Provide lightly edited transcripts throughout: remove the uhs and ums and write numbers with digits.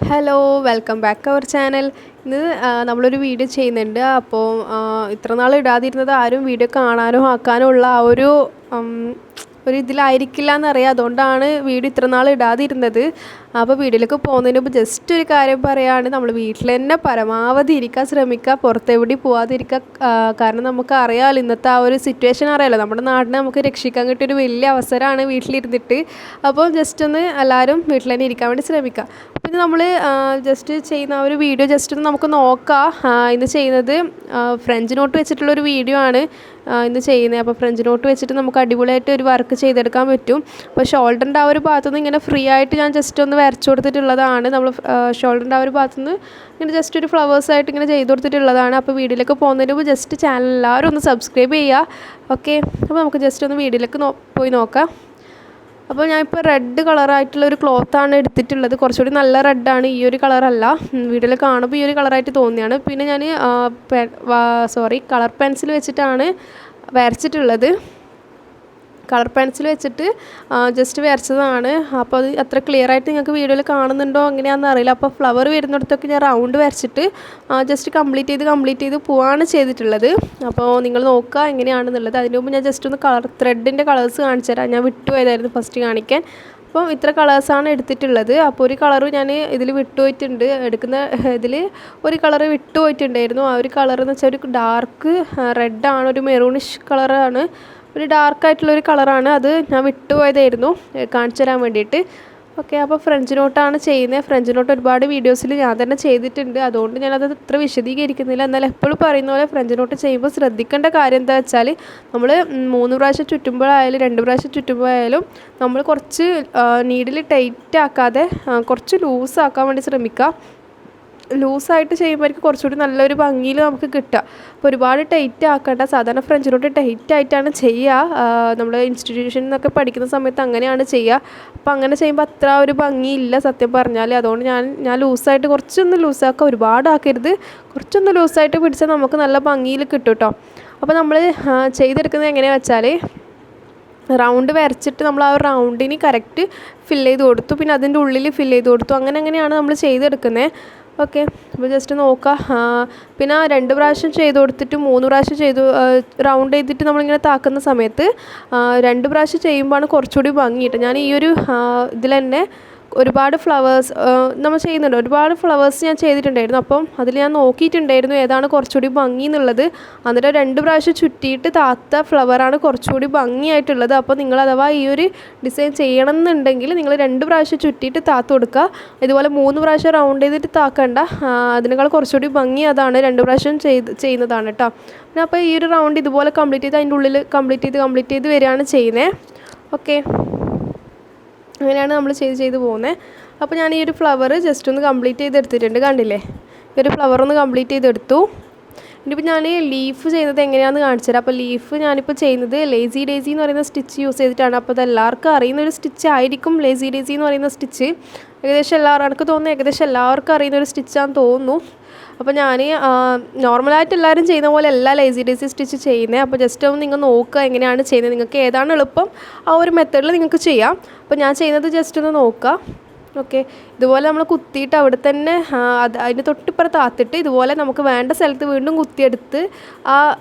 Hello welcome back to our channel. ഇന്ന് നമ്മളൊരു video ചെയ്യുന്നുണ്ട്. അപ്പോൾ ഇത്ര നാൾ ഇടാതിരുന്നത് ആരും വീഡിയോ കാണാനോ ആക്കാനോ ഉള്ള ആ ഒരു ഇതിലായിരിക്കില്ല എന്നറിയാം. അതുകൊണ്ടാണ് വീഡിയോ ഇത്ര നാൾ ഇടാതിരുന്നത്. അപ്പോൾ വീഡിയോയിലേക്ക് പോകുന്നതിന് മുമ്പ് ജസ്റ്റ് ഒരു കാര്യം പറയുകയാണ്, നമ്മൾ വീട്ടിൽ തന്നെ പരമാവധി ഇരിക്കാൻ ശ്രമിക്കുക, പുറത്തെവിടെ പോവാതിരിക്കുക. കാരണം നമുക്ക് അറിയാമല്ലോ, ഇന്നത്തെ ആ ഒരു സിറ്റുവേഷൻ അറിയാമല്ലോ, നമ്മുടെ നാടിനെ നമുക്ക് രക്ഷിക്കാൻ കിട്ടിയൊരു വലിയ അവസരമാണ് വീട്ടിലിരുന്നിട്ട്. അപ്പോൾ ജസ്റ്റ് ഒന്ന് എല്ലാവരും വീട്ടിൽ തന്നെ ഇരിക്കാൻ വേണ്ടി ശ്രമിക്കുക. അപ്പോൾ ഇത് നമ്മൾ ജസ്റ്റ് ചെയ്യുന്ന ആ ഒരു വീഡിയോ ജസ്റ്റ് ഒന്ന് നമുക്ക് നോക്കാം. ഇന്ന് ചെയ്യുന്നത് ഫ്രഞ്ച് നോട്ട് വെച്ചിട്ടുള്ളൊരു വീഡിയോ ആണ് ഇന്ന് ചെയ്യുന്നത്. അപ്പോൾ ഫ്രഞ്ച് നോട്ട് വെച്ചിട്ട് നമുക്ക് അടിപൊളിയായിട്ട് ഒരു വർക്ക് ചെയ്തെടുക്കാൻ പറ്റും. അപ്പോൾ ഷോൾഡറിൻ്റെ ആ ഒരു ഭാഗത്തുനിന്ന് ഇങ്ങനെ ഫ്രീ ആയിട്ട് ഞാൻ ജസ്റ്റ് ഒന്ന് വരച്ചു കൊടുത്തിട്ടുള്ളതാണ്. നമ്മൾ ഷോൾഡറിൻ്റെ ആ ഒരു ഭാഗത്തുനിന്ന് ഇങ്ങനെ ജസ്റ്റ് ഒരു ഫ്ലവേഴ്സായിട്ട് ഇങ്ങനെ ചെയ്ത് കൊടുത്തിട്ടുള്ളതാണ്. അപ്പോൾ വീഡിയോയിലേക്ക് പോകുന്നതിന് മുമ്പ് ജസ്റ്റ് ചാനൽ എല്ലാവരും ഒന്ന് സബ്സ്ക്രൈബ് ചെയ്യുക. ഓക്കെ, അപ്പോൾ നമുക്ക് ജസ്റ്റ് ഒന്ന് വീഡിയോയിലേക്ക് പോയി നോക്കാം. അപ്പോൾ ഞാനിപ്പോൾ റെഡ് കളറായിട്ടുള്ളൊരു ക്ലോത്താണ് എടുത്തിട്ടുള്ളത്. കുറച്ചുകൂടി നല്ല റെഡാണ്, ഈ ഒരു കളറല്ല. വീഡിയോയിൽ കാണുമ്പോൾ ഈ ഒരു കളറായിട്ട് തോന്നിയാണ്. പിന്നെ ഞാൻ കളർ പെൻസിൽ വെച്ചിട്ടാണ് വരച്ചിട്ടുള്ളത്. കളർ പെൻസിൽ വെച്ചിട്ട് ജസ്റ്റ് വരച്ചതാണ്. അപ്പോൾ അത് അത്ര ക്ലിയർ ആയിട്ട് നിങ്ങൾക്ക് വീഡിയോയിൽ കാണുന്നുണ്ടോ എങ്ങനെയാണെന്ന് അറിയില്ല. അപ്പോൾ ഫ്ലവർ വരുന്നിടത്തൊക്കെ ഞാൻ റൗണ്ട് വരച്ചിട്ട് ജസ്റ്റ് കംപ്ലീറ്റ് ചെയ്ത് പോവാണ് ചെയ്തിട്ടുള്ളത്. അപ്പോൾ നിങ്ങൾ നോക്കുക എങ്ങനെയാണെന്നുള്ളത്. അതിന് മുമ്പ് ഞാൻ ജസ്റ്റ് ഒന്ന് ത്രെഡിൻ്റെ കളേഴ്സ് കാണിച്ചു തരാം. ഞാൻ വിട്ടുപോയതായിരുന്നു ഫസ്റ്റ് കാണിക്കാൻ. അപ്പം ഇത്ര കളേഴ്സാണ് എടുത്തിട്ടുള്ളത്. അപ്പോൾ ഒരു കളറ് ഞാൻ ഇതിൽ വിട്ടുപോയിട്ടുണ്ട്, എടുക്കുന്ന ഇതിൽ ഒരു കളറ് വിട്ടുപോയിട്ടുണ്ടായിരുന്നു. ആ ഒരു കളറെന്ന് വെച്ചാൽ ഒരു ഡാർക്ക് റെഡാണ്, ഒരു മെറൂണിഷ് കളറാണ്, ഒരു ഡാർക്കായിട്ടുള്ളൊരു കളറാണ്. അത് ഞാൻ വിട്ടുപോയതായിരുന്നു കാണിച്ചു തരാൻ വേണ്ടിയിട്ട്. ഓക്കെ, അപ്പോൾ ഫ്രഞ്ച് നോട്ടാണ് ചെയ്യുന്നത്. ഫ്രഞ്ച് നോട്ട് ഒരുപാട് വീഡിയോസിൽ ഞാൻ തന്നെ ചെയ്തിട്ടുണ്ട്, അതുകൊണ്ട് ഞാനത് ഇത്ര വിശദീകരിക്കുന്നില്ല. എന്നാൽ എപ്പോഴും പറയുന്ന പോലെ ഫ്രഞ്ച് നോട്ട് ചെയ്യുമ്പോൾ ശ്രദ്ധിക്കേണ്ട കാര്യം എന്താ വെച്ചാൽ, നമ്മൾ 3 പ്രാവശ്യം ചുറ്റുമ്പോഴായാലും 2 പ്രാവശ്യം ചുറ്റുമ്പോഴായാലും നമ്മൾ കുറച്ച് നീഡിൽ ടൈറ്റ് ആക്കാതെ കുറച്ച് ലൂസാക്കാൻ വേണ്ടി ശ്രമിക്കുക. ലൂസായിട്ട് ചെയ്യുമ്പോഴേക്കും കുറച്ചുകൂടി നല്ലൊരു ഭംഗിയിൽ നമുക്ക് കിട്ടുക. അപ്പോൾ ഒരുപാട് ടൈറ്റ് ആക്കേണ്ട. സാധാരണ ഫ്രഞ്ച് നോട്ട് ടൈറ്റ് ആയിട്ടാണ് ചെയ്യുക. നമ്മൾ ഇൻസ്റ്റിറ്റ്യൂഷനിൽ നിന്നൊക്കെ പഠിക്കുന്ന സമയത്ത് അങ്ങനെയാണ് ചെയ്യുക. അപ്പോൾ അങ്ങനെ ചെയ്യുമ്പോൾ അത്ര ഒരു ഭംഗിയില്ല സത്യം പറഞ്ഞാൽ. അതുകൊണ്ട് ഞാൻ ലൂസായിട്ട് കുറച്ചൊന്ന് ലൂസാക്കുക, ഒരുപാട് ആക്കരുത്. കുറച്ചൊന്ന് ലൂസായിട്ട് പിടിച്ചാൽ നമുക്ക് നല്ല ഭംഗിയിൽ കിട്ടും കേട്ടോ. അപ്പോൾ നമ്മൾ ചെയ്തെടുക്കുന്നത് എങ്ങനെയാണെന്ന് വെച്ചാൽ, റൗണ്ട് വരച്ചിട്ട് നമ്മൾ ആ റൗണ്ടിന് കറക്റ്റ് ഫില്ല് ചെയ്ത് കൊടുത്തു, പിന്നെ അതിൻ്റെ ഉള്ളിൽ ഫില്ല് ചെയ്ത് കൊടുത്തു. അങ്ങനെയാണ് നമ്മൾ ചെയ്തെടുക്കുന്നത്. ഓക്കെ, അപ്പോൾ ജസ്റ്റ് നോക്കാം. പിന്നെ 2 പ്രാവശ്യം ചെയ്ത് കൊടുത്തിട്ട് 3 പ്രാവശ്യം റൗണ്ട് ചെയ്തിട്ട് നമ്മളിങ്ങനെ താക്കുന്ന സമയത്ത് 2 പ്രാവശ്യം ചെയ്യുമ്പോഴാണ് കുറച്ചുകൂടി ഭംഗി കിട്ടുക. ഞാൻ ഈ ഒരു ഇതിൽ തന്നെ ഒരുപാട് ഫ്ലവേഴ്സ് നമ്മൾ ചെയ്യുന്നുണ്ട്, ഒരുപാട് ഫ്ലവേഴ്സ് ഞാൻ ചെയ്തിട്ടുണ്ടായിരുന്നു. അപ്പം അതിൽ ഞാൻ നോക്കിയിട്ടുണ്ടായിരുന്നു ഏതാണ് കുറച്ചുകൂടി ഭംഗി എന്നുള്ളത്. എന്നിട്ട് 2 പ്രാവശ്യം ചുറ്റിയിട്ട് താത്ത ഫ്ലവറാണ് കുറച്ചുകൂടി ഭംഗിയായിട്ടുള്ളത്. അപ്പോൾ നിങ്ങൾ അഥവാ ഈ ഒരു ഡിസൈൻ ചെയ്യണം എന്നുണ്ടെങ്കിൽ നിങ്ങൾ 2 പ്രാവശ്യം ചുറ്റിയിട്ട് താത്ത് കൊടുക്കുക. ഇതുപോലെ 3 പ്രാവശ്യം റൗണ്ട് ചെയ്തിട്ട് താക്കണ്ട. അതിനേക്കാൾ കുറച്ചുകൂടി ഭംഗി അതാണ് 2 പ്രാവശ്യം ചെയ്യുന്നതാണ് കേട്ടോ. പിന്നെ അപ്പോൾ ഈ ഒരു റൗണ്ട് ഇതുപോലെ കംപ്ലീറ്റ് ചെയ്ത് അതിൻ്റെ ഉള്ളിൽ കംപ്ലീറ്റ് ചെയ്ത് വരികയാണ് ചെയ്യുന്നത്. ഓക്കെ, അങ്ങനെയാണ് നമ്മൾ ചെയ്ത് പോകുന്നത്. അപ്പോൾ ഞാൻ ഈ ഒരു ഫ്ലവർ ജസ്റ്റ് ഒന്ന് കംപ്ലീറ്റ് ചെയ്തെടുത്തിട്ടുണ്ട്, കണ്ടില്ലേ? ഈ ഒരു ഫ്ലവർ ഒന്ന് കംപ്ലീറ്റ് ചെയ്തെടുത്തു. ഇനിയിപ്പോൾ ഞാൻ ലീഫ് ചെയ്യുന്നത് എങ്ങനെയാണെന്ന് കാണിച്ചു തരാം. അപ്പോൾ ലീഫ് ഞാനിപ്പോൾ ചെയ്യുന്നത് ലേസി ഡേസി എന്ന് പറയുന്ന സ്റ്റിച്ച് യൂസ് ചെയ്തിട്ടാണ്. അപ്പോൾ അത് എല്ലാവർക്കും അറിയുന്നൊരു സ്റ്റിച്ച് ആയിരിക്കും ലേസി ഡേസി എന്ന് പറയുന്ന സ്റ്റിച്ച്. എനിക്ക് തോന്നുന്നു ഏകദേശം എല്ലാവർക്കും അറിയുന്നൊരു സ്റ്റിച്ചാണെന്ന് തോന്നുന്നു. അപ്പോൾ ഞാൻ നോർമലായിട്ട് എല്ലാവരും ചെയ്യുന്ന പോലെ അല്ല ലേസി ഡേസി സ്റ്റിച്ച് ചെയ്യുന്നത്. അപ്പോൾ ജസ്റ്റ് ഒന്ന് നിങ്ങൾ നോക്കുക എങ്ങനെയാണ് ചെയ്യുന്നത്. നിങ്ങൾക്ക് ഏതാണ് എളുപ്പം ആ ഒരു മെത്തേഡിൽ നിങ്ങൾക്ക് ചെയ്യാം. അപ്പോൾ ഞാൻ ചെയ്യുന്നത് ജസ്റ്റ് ഒന്ന് നോക്കുക. ഓക്കെ, ഇതുപോലെ നമ്മൾ കുത്തിയിട്ട് അവിടെ തന്നെ അതിൻ്റെ തൊട്ടിപ്പുറത്ത് താത്തിട്ട് ഇതുപോലെ നമുക്ക് വേണ്ട സ്ഥലത്ത് വീണ്ടും കുത്തിയെടുത്ത്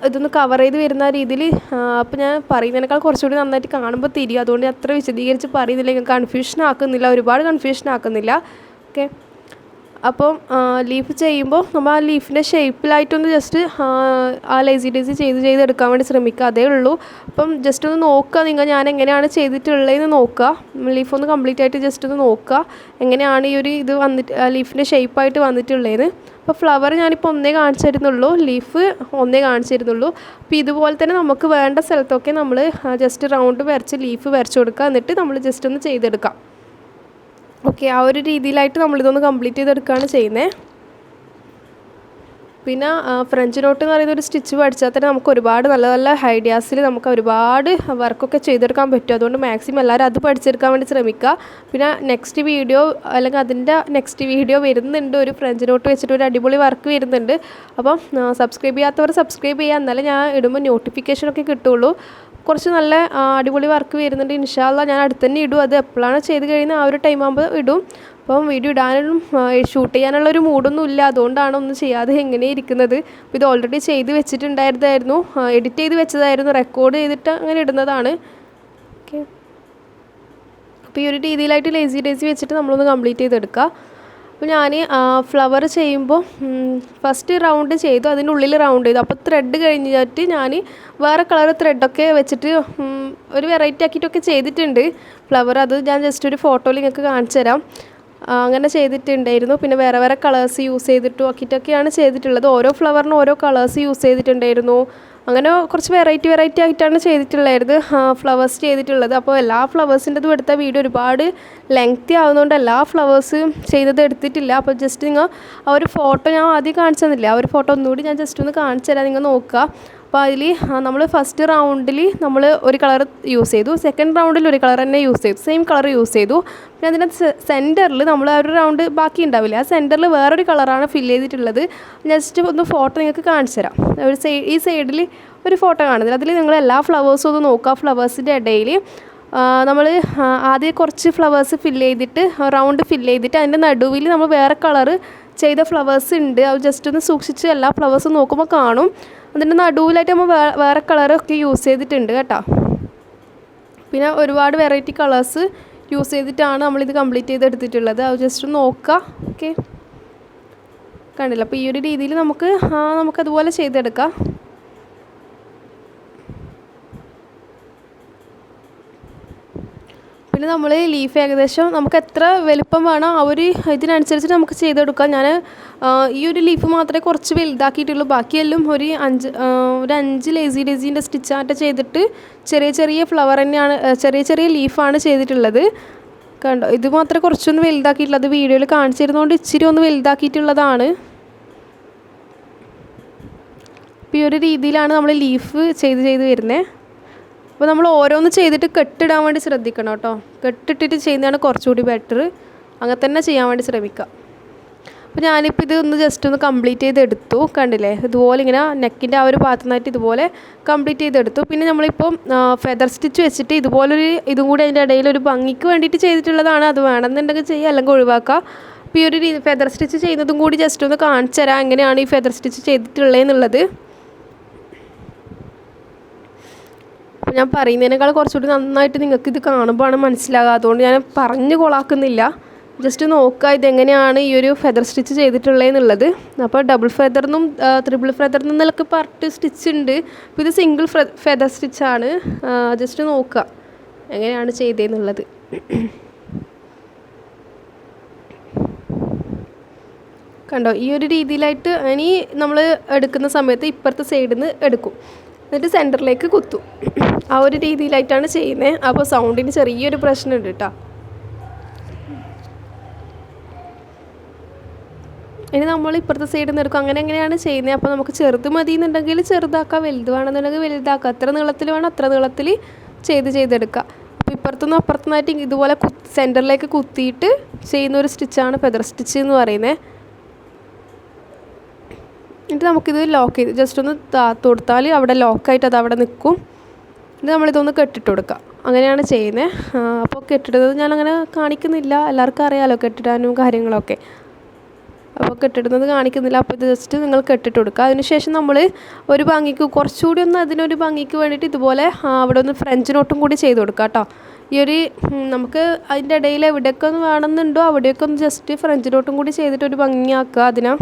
ഇതൊന്ന് കവർ ചെയ്ത് വരുന്ന രീതിയിൽ. അപ്പോൾ ഞാൻ പറയുന്നതിനേക്കാൾ കുറച്ചുകൂടി നന്നായിട്ട് കാണുമ്പോൾ തിരിയും, അതുകൊണ്ട് അത്ര വിശദീകരിച്ച് പറയുന്നില്ല, ഒരുപാട് കൺഫ്യൂഷൻ ആക്കുന്നില്ല. ഓക്കെ, അപ്പം ലീഫ് ചെയ്യുമ്പോൾ നമ്മൾ ആ ലീഫിൻ്റെ ഷേപ്പിലായിട്ടൊന്ന് ജസ്റ്റ് ആ ലേസി ഡേസി ചെയ്തെടുക്കാൻ വേണ്ടി ശ്രമിക്കുക, അതേ ഉള്ളൂ. അപ്പം ജസ്റ്റ് ഒന്ന് നോക്കുക ഞാൻ എങ്ങനെയാണ് ചെയ്തിട്ടുള്ളതെന്ന് നോക്കുക. ലീഫ് ഒന്ന് കംപ്ലീറ്റ് ആയിട്ട് ജസ്റ്റ് ഒന്ന് നോക്കുക എങ്ങനെയാണ് ഈ ഒരു ഇത് ലീഫിൻ്റെ ഷേപ്പായിട്ട് വന്നിട്ടുള്ളതെന്ന്. അപ്പോൾ ഫ്ലവർ ഞാനിപ്പോൾ ഒന്നേ കാണിച്ചിരുന്നുള്ളൂ, ലീഫ് ഒന്നേ കാണിച്ചിരുന്നുള്ളൂ. അപ്പോൾ ഇതുപോലെ തന്നെ നമുക്ക് വേണ്ട സ്ഥലത്തൊക്കെ നമ്മൾ ജസ്റ്റ് റൗണ്ട് വരച്ച് ലീഫ് വരച്ച് കൊടുക്കുക, എന്നിട്ട് നമ്മൾ ജസ്റ്റ് ഒന്ന് ചെയ്തെടുക്കാം. ഓക്കെ, ആ ഒരു രീതിയിലായിട്ട് നമ്മളിതൊന്ന് കംപ്ലീറ്റ് ചെയ്തെടുക്കുകയാണ് ചെയ്യുന്നത്. പിന്നെ ഫ്രഞ്ച് നോട്ട് എന്ന് പറയുന്ന ഒരു സ്റ്റിച്ച് പഠിച്ചാൽ തന്നെ നമുക്ക് ഒരുപാട് നല്ല നല്ല ഐഡിയാസിൽ നമുക്ക് ഒരുപാട് വർക്കൊക്കെ ചെയ്തെടുക്കാൻ പറ്റും. അതുകൊണ്ട് മാക്സിമം എല്ലാവരും അത് പഠിച്ചെടുക്കാൻ വേണ്ടി ശ്രമിക്കുക. പിന്നെ നെക്സ്റ്റ് വീഡിയോ അല്ലെങ്കിൽ അതിൻ്റെ നെക്സ്റ്റ് വീഡിയോ വരുന്നുണ്ട്, ഒരു ഫ്രഞ്ച് നോട്ട് വെച്ചിട്ട് ഒരു അടിപൊളി വർക്ക് വരുന്നുണ്ട്. അപ്പം സബ്സ്ക്രൈബ് ചെയ്യാത്തവർ സബ്സ്ക്രൈബ് ചെയ്യുക, എന്നാലേ ഞാൻ ഇടുമ്പോൾ നോട്ടിഫിക്കേഷനൊക്കെ കിട്ടുള്ളൂ. കുറച്ച് നല്ല അടിപൊളി വർക്ക് വരുന്നുണ്ട്. ഇൻഷാ അല്ലാഹ് ഞാൻ അടുത്ത് തന്നെ ഇടും. അത് എപ്പോഴാണ് ചെയ്ത് കഴിയുന്നത് ആ ഒരു ടൈം ആകുമ്പോൾ ഇടും. അപ്പം വീഡിയോ ഇടാനും ഷൂട്ട് ചെയ്യാനുള്ളൊരു മൂഡൊന്നും ഇല്ല, അതുകൊണ്ടാണ് ഒന്നും ചെയ്യാതെ എങ്ങനെ ഇരിക്കുന്നത്. അപ്പോൾ ഇത് ഓൾറെഡി ചെയ്ത് വെച്ചിട്ടുണ്ടായിരുന്നു, എഡിറ്റ് ചെയ്ത് വെച്ചതായിരുന്നു, റെക്കോർഡ് ചെയ്തിട്ട് അങ്ങനെ ഇടുന്നതാണ്. ഓക്കെ, അപ്പോൾ ഈ ഒരു രീതിയിലായിട്ട് ലേസി ഡേസി വെച്ചിട്ട് നമ്മളൊന്ന് കംപ്ലീറ്റ് ചെയ്തെടുക്കുക. അപ്പോൾ ഞാൻ ഫ്ലവർ ചെയ്യുമ്പോൾ ഫസ്റ്റ് റൗണ്ട് ചെയ്തു, അതിനുള്ളിൽ റൗണ്ട് ചെയ്തു. അപ്പോൾ ത്രെഡ് കഴിഞ്ഞിട്ട് ഞാൻ വേറെ കളർ ത്രെഡൊക്കെ വെച്ചിട്ട് ഒരു വെറൈറ്റി ആക്കിയിട്ടൊക്കെ ചെയ്തിട്ടുണ്ട് ഫ്ലവർ. അത് ഞാൻ ജസ്റ്റ് ഒരു ഫോട്ടോയിൽ നിങ്ങൾക്ക് കാണിച്ചു തരാം. അങ്ങനെ ചെയ്തിട്ടുണ്ടായിരുന്നു. പിന്നെ വേറെ വേറെ കളേഴ്സ് യൂസ് ചെയ്തിട്ടും ആക്കിയിട്ടൊക്കെയാണ് ചെയ്തിട്ടുള്ളത്. ഓരോ ഫ്ലവറിനും ഓരോ കളേഴ്സ് യൂസ് ചെയ്തിട്ടുണ്ടായിരുന്നു. അങ്ങനെ കുറച്ച് വെറൈറ്റി ആയിട്ടാണ് ചെയ്തിട്ടുള്ളത്, ഫ്ലവേഴ്സ് ചെയ്തിട്ടുള്ളത്. അപ്പോൾ എല്ലാ ഫ്ലവേഴ്സിൻ്റെതും എടുത്ത വീഡിയോ ഒരുപാട് ലെങ്തി ആവുന്നതുകൊണ്ട് എല്ലാ ഫ്ലവേഴ്സ് ചെയ്തത് എടുത്തിട്ടില്ല. അപ്പോൾ ജസ്റ്റ് നിങ്ങൾ ആ ഒരു ഫോട്ടോ ഞാൻ ആദ്യം കാണിച്ചു തന്നില്ല, ആ ഒരു ഫോട്ടോ ഒന്നുകൂടി ഞാൻ ജസ്റ്റ് ഒന്ന് കാണിച്ചു തരാം, നിങ്ങൾ നോക്കുക. അപ്പോൾ അതിൽ നമ്മൾ ഫസ്റ്റ് റൗണ്ടിൽ നമ്മൾ ഒരു കളർ യൂസ് ചെയ്തു, സെക്കൻഡ് റൗണ്ടിൽ ഒരു കളർ തന്നെ യൂസ് ചെയ്തു, സെയിം കളർ യൂസ് ചെയ്തു. പിന്നെ അതിൻ്റെ സെൻറ്ററിൽ നമ്മൾ ആ ഒരു റൗണ്ട് ബാക്കി ഉണ്ടാവില്ല, ആ സെൻറ്ററിൽ വേറൊരു കളറാണ് ഫില്ല് ചെയ്തിട്ടുള്ളത്. ജസ്റ്റ് ഒന്ന് ഫോട്ടോ നിങ്ങൾക്ക് കാണിച്ചു തരാം. ഒരു ഈ സൈഡിൽ ഒരു ഫോട്ടോ കാണുന്നില്ല, അതിൽ നിങ്ങൾ എല്ലാ ഫ്ലവേഴ്സും ഒന്ന് നോക്കുക. ഫ്ലവേഴ്സിൻ്റെ ഇടയിൽ നമ്മൾ ആദ്യം കുറച്ച് ഫ്ലവേഴ്സ് ഫില്ല് ചെയ്തിട്ട് റൗണ്ട് ഫില്ല് ചെയ്തിട്ട് അതിൻ്റെ നടുവിൽ നമ്മൾ വേറെ കളറ് ചെയ്ത ഫ്ലവേഴ്സ് ഉണ്ട്. അത് ജസ്റ്റ് ഒന്ന് സൂക്ഷിച്ച് എല്ലാ ഫ്ലവേഴ്സും നോക്കുമ്പോൾ കാണും. അതിൻ്റെ നടുവിലായിട്ട് നമ്മൾ വേറെ കളറൊക്കെ യൂസ് ചെയ്തിട്ടുണ്ട് കേട്ടോ. പിന്നെ ഒരുപാട് വെറൈറ്റി കളേഴ്സ് യൂസ് ചെയ്തിട്ടാണ് നമ്മളിത് കംപ്ലീറ്റ് ചെയ്തെടുത്തിട്ടുള്ളത്. അത് ജസ്റ്റ് നോക്കുക. ഓക്കെ, കണ്ടില്ല? അപ്പോൾ ഈ ഒരു രീതിയിൽ നമുക്കതുപോലെ ചെയ്തെടുക്കാം. പിന്നെ നമ്മൾ ലീഫ് ഏകദേശം നമുക്ക് എത്ര വലുപ്പം വേണോ ആ ഒരു ഇതിനനുസരിച്ച് നമുക്ക് ചെയ്തെടുക്കാം. ഞാൻ ഈ ഒരു ലീഫ് മാത്രമേ കുറച്ച് വലുതാക്കിയിട്ടുള്ളൂ, ബാക്കിയെല്ലാം ഒരു 5 ലേസീൻ്റെ സ്റ്റിച്ചായിട്ട് ചെയ്തിട്ട് ചെറിയ ഫ്ലവർ തന്നെയാണ്, ചെറിയ ലീഫാണ് ചെയ്തിട്ടുള്ളത്. കണ്ടോ, ഇത് മാത്രമേ കുറച്ചൊന്ന് വലുതാക്കിയിട്ടുള്ളൂ, അത് വീഡിയോയിൽ കാണിച്ചിരുന്നതുകൊണ്ട് ഇച്ചിരി ഒന്ന് വലുതാക്കിയിട്ടുള്ളതാണ്. അപ്പോൾ ഈ ഒരു രീതിയിലാണ് നമ്മൾ ലീഫ് ചെയ്ത് വരുന്നത്. അപ്പോൾ നമ്മൾ ഓരോന്ന് ചെയ്തിട്ട് കെട്ടിടാൻ വേണ്ടി ശ്രദ്ധിക്കണം കേട്ടോ. കെട്ടിട്ടിട്ട് ചെയ്യുന്നതാണ് കുറച്ചുകൂടി ബെറ്റർ. അങ്ങനെ തന്നെ ചെയ്യാൻ വേണ്ടി ശ്രമിക്കുക. അപ്പോൾ ഞാനിപ്പോൾ ഇതൊന്ന് ജസ്റ്റ് ഒന്ന് കംപ്ലീറ്റ് ചെയ്തെടുത്തു. കണ്ടില്ലേ, ഇതുപോലെ ഇങ്ങനെ നെക്കിൻ്റെ ആ ഒരു ഭാഗത്തു നിന്നായിട്ട് ഇതുപോലെ കംപ്ലീറ്റ് ചെയ്തെടുത്തു. പിന്നെ നമ്മളിപ്പോൾ ഫെദർ സ്റ്റിച്ച് വെച്ചിട്ട് ഇതുപോലൊരു ഇതും കൂടി അതിൻ്റെ ഇടയിൽ ഒരു ഭംഗിക്ക് വേണ്ടിയിട്ട് ചെയ്തിട്ടുള്ളതാണ്. അത് വേണമെന്നുണ്ടെങ്കിൽ ചെയ്യുക, അല്ലെങ്കിൽ ഒഴിവാക്കുക. അപ്പോൾ ഈ ഒരു ഫെദർ സ്റ്റിച്ച് ചെയ്യുന്നതും കൂടി ജസ്റ്റ് ഒന്ന് കാണിച്ചു തരാം, എങ്ങനെയാണ് ഈ ഫെദർ സ്റ്റിച്ച് ചെയ്തിട്ടുള്ളതെന്നുള്ളത്. അപ്പോൾ ഞാൻ പറയുന്നതിനേക്കാൾ കുറച്ചുകൂടി നന്നായിട്ട് നിങ്ങൾക്ക് ഇത് കാണുമ്പോഴാണ് മനസ്സിലാകുക, അതുകൊണ്ട് ഞാൻ പറഞ്ഞ് കൊളാക്കുന്നില്ല. ജസ്റ്റ് നോക്കുക ഇതെങ്ങനെയാണ് ഈ ഒരു ഫെദർ സ്റ്റിച്ച് ചെയ്തിട്ടുള്ളതെന്നുള്ളത്. അപ്പോൾ ഡബിൾ ഫെദറിനും ട്രിപ്പിൾ ഫെദറിനും നിലക്ക് പാർട്ട് സ്റ്റിച്ച് ഉണ്ട്. അപ്പോൾ ഇത് സിംഗിൾ ഫെദർ സ്റ്റിച്ചാണ്. ജസ്റ്റ് നോക്കുക എങ്ങനെയാണ് ചെയ്തതെന്നുള്ളത്. കണ്ടോ, ഈ ഒരു രീതിയിലായിട്ട് ഇനി നമ്മൾ എടുക്കുന്ന സമയത്ത് ഇപ്പുറത്തെ സൈഡിൽ നിന്ന് എടുക്കും, എന്നിട്ട് സെൻറ്ററിലേക്ക് കുത്തും. ആ ഒരു രീതിയിലായിട്ടാണ് ചെയ്യുന്നത്. അപ്പോൾ സൗണ്ടിന് ചെറിയൊരു പ്രശ്നമുണ്ട് കേട്ടോ. ഇനി നമ്മൾ ഇപ്പുറത്തെ സൈഡിൽ നിന്ന് എടുക്കും. എങ്ങനെയാണ് ചെയ്യുന്നത്. അപ്പോൾ നമുക്ക് ചെറുത് മതി എന്നുണ്ടെങ്കിൽ ചെറുതാക്കാം, വലുത് വേണമെന്നുണ്ടെങ്കിൽ വലുതാക്കാം. എത്ര നീളത്തിൽ വേണം അത്ര നീളത്തിൽ ചെയ്തെടുക്കുക. അപ്പോൾ ഇപ്പുറത്തുനിന്ന് അപ്പുറത്തുനിന്നായിട്ട് ഇതുപോലെ സെൻറ്ററിലേക്ക് കുത്തിയിട്ട് ചെയ്യുന്ന ഒരു സ്റ്റിച്ചാണ് ഫെദർ സ്റ്റിച്ച് എന്ന് പറയുന്നത്. എന്നിട്ട് നമുക്കിത് ലോക്ക് ചെയ്ത് ജസ്റ്റ് ഒന്ന് താത്ത് കൊടുത്താൽ അവിടെ ലോക്കായിട്ട് അത് അവിടെ നിൽക്കും. ഇത് നമ്മളിതൊന്ന് കെട്ടിട്ട് കൊടുക്കുക. അങ്ങനെയാണ് ചെയ്യുന്നത്. അപ്പോൾ കെട്ടിടുന്നത് ഞാനങ്ങനെ കാണിക്കുന്നില്ല, എല്ലാവർക്കും അറിയാമല്ലോ കെട്ടിടാനും കാര്യങ്ങളൊക്കെ. അപ്പോൾ കെട്ടിടുന്നത് കാണിക്കുന്നില്ല. അപ്പോൾ ഇത് ജസ്റ്റ് നിങ്ങൾ കെട്ടിട്ട് കൊടുക്കുക. അതിനുശേഷം നമ്മൾ ഒരു ഭംഗിക്ക് കുറച്ചുകൂടി ഒന്ന് അതിനൊരു ഭംഗിക്ക് വേണ്ടിയിട്ട് ഇതുപോലെ അവിടെ ഒന്ന് ഫ്രഞ്ച് നോട്ടും കൂടി ചെയ്ത് കൊടുക്കുക കേട്ടോ. ഈ ഒരു നമുക്ക് അതിൻ്റെ ഇടയിൽ എവിടെയൊക്കെ ഒന്ന് വേണമെന്നുണ്ടോ അവിടെയൊക്കെ ഒന്ന് ജസ്റ്റ് ഫ്രഞ്ച് നോട്ടും കൂടി ചെയ്തിട്ട് ഒരു ഭംഗിയാക്കുക അതിനാ.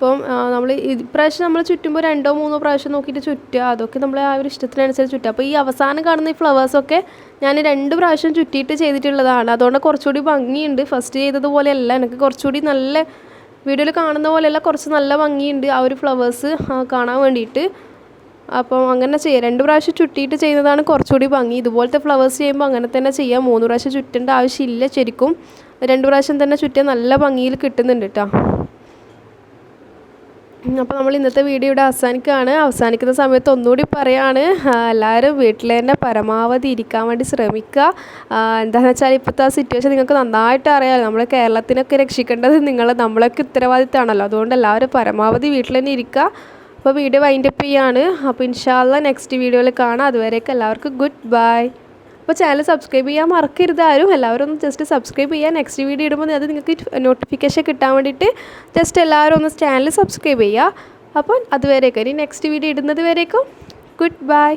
അപ്പം നമ്മൾ ഇപ്രാവശ്യം നമ്മൾ ചുറ്റുമ്പോൾ 2-3 പ്രാവശ്യം നോക്കിയിട്ട് ചുറ്റുക, അതൊക്കെ നമ്മളെ ആ ഒരു ഇഷ്ടത്തിനനുസരിച്ച് ചുറ്റുക. അപ്പോൾ ഈ അവസാനം കാണുന്ന ഈ ഫ്ലവേഴ്സൊക്കെ ഞാൻ 2 പ്രാവശ്യം ചുറ്റിയിട്ട് ചെയ്തിട്ടുള്ളതാണ്. അതുകൊണ്ട് കുറച്ചുകൂടി ഭംഗിയുണ്ട്. ഫസ്റ്റ് ചെയ്തതുപോലെയല്ല, എനിക്ക് കുറച്ചുകൂടി നല്ല വീഡിയോയിൽ കാണുന്ന പോലെയല്ല, കുറച്ച് നല്ല ഭംഗിയുണ്ട് ആ ഒരു ഫ്ലവേഴ്സ് കാണാൻ വേണ്ടിയിട്ട്. അപ്പം അങ്ങനെ ചെയ്യുക. 2 പ്രാവശ്യം ചുറ്റിയിട്ട് ചെയ്യുന്നതാണ് കുറച്ചുകൂടി ഭംഗി. ഇതുപോലത്തെ ഫ്ലവേഴ്സ് ചെയ്യുമ്പോൾ അങ്ങനെ തന്നെ ചെയ്യാം. 3 പ്രാവശ്യം ചുറ്റേണ്ട ആവശ്യമില്ല. ശരിക്കും 2 പ്രാവശ്യം തന്നെ ചുറ്റിയാൽ നല്ല ഭംഗിയിൽ കിട്ടുന്നുണ്ട് കേട്ടോ. അപ്പോൾ നമ്മൾ ഇന്നത്തെ വീഡിയോ ഇവിടെ അവസാനിക്കുന്ന സമയത്ത് ഒന്നുകൂടി പറയാണ്, എല്ലാവരും വീട്ടിൽ തന്നെ പരമാവധി ഇരിക്കാൻ വേണ്ടി ശ്രമിക്കുക. എന്താണെന്ന് വെച്ചാൽ ഇപ്പോഴത്തെ ആ സിറ്റുവേഷൻ നിങ്ങൾക്ക് നന്നായിട്ട് അറിയാമല്ലോ. നമ്മുടെ കേരളത്തിനൊക്കെ രക്ഷിക്കേണ്ടത് നമ്മളൊക്കെ ഉത്തരവാദിത്തമാണല്ലോ. അതുകൊണ്ട് എല്ലാവരും പരമാവധി വീട്ടിൽ തന്നെ ഇരിക്കുക. അപ്പോൾ വീഡിയോ വൈൻഡപ്പ് ചെയ്യാണ്. അപ്പോൾ ഇൻഷാ അല്ലാഹ് നെക്സ്റ്റ് വീഡിയോയിൽ കാണാം. അതുവരേക്കും എല്ലാവർക്കും ഗുഡ് ബൈ. അപ്പോൾ ചാനൽ സബ്സ്ക്രൈബ് ചെയ്യാൻ മറക്കരുത് ആരും. എല്ലാവരും ഒന്ന് ജസ്റ്റ് സബ്സ്ക്രൈബ് ചെയ്യുക. നെക്സ്റ്റ് വീഡിയോ ഇടുമ്പോൾ അത് നിങ്ങൾക്ക് നോട്ടിഫിക്കേഷൻ കിട്ടാൻ വേണ്ടിയിട്ട് ജസ്റ്റ് എല്ലാവരും ഒന്ന് ചാനൽ സബ്സ്ക്രൈബ് ചെയ്യുക. അപ്പോൾ അതുവരേക്കും ഇനി നെക്സ്റ്റ് വീഡിയോ ഇടുന്നത് വരേക്കും ഗുഡ് ബൈ.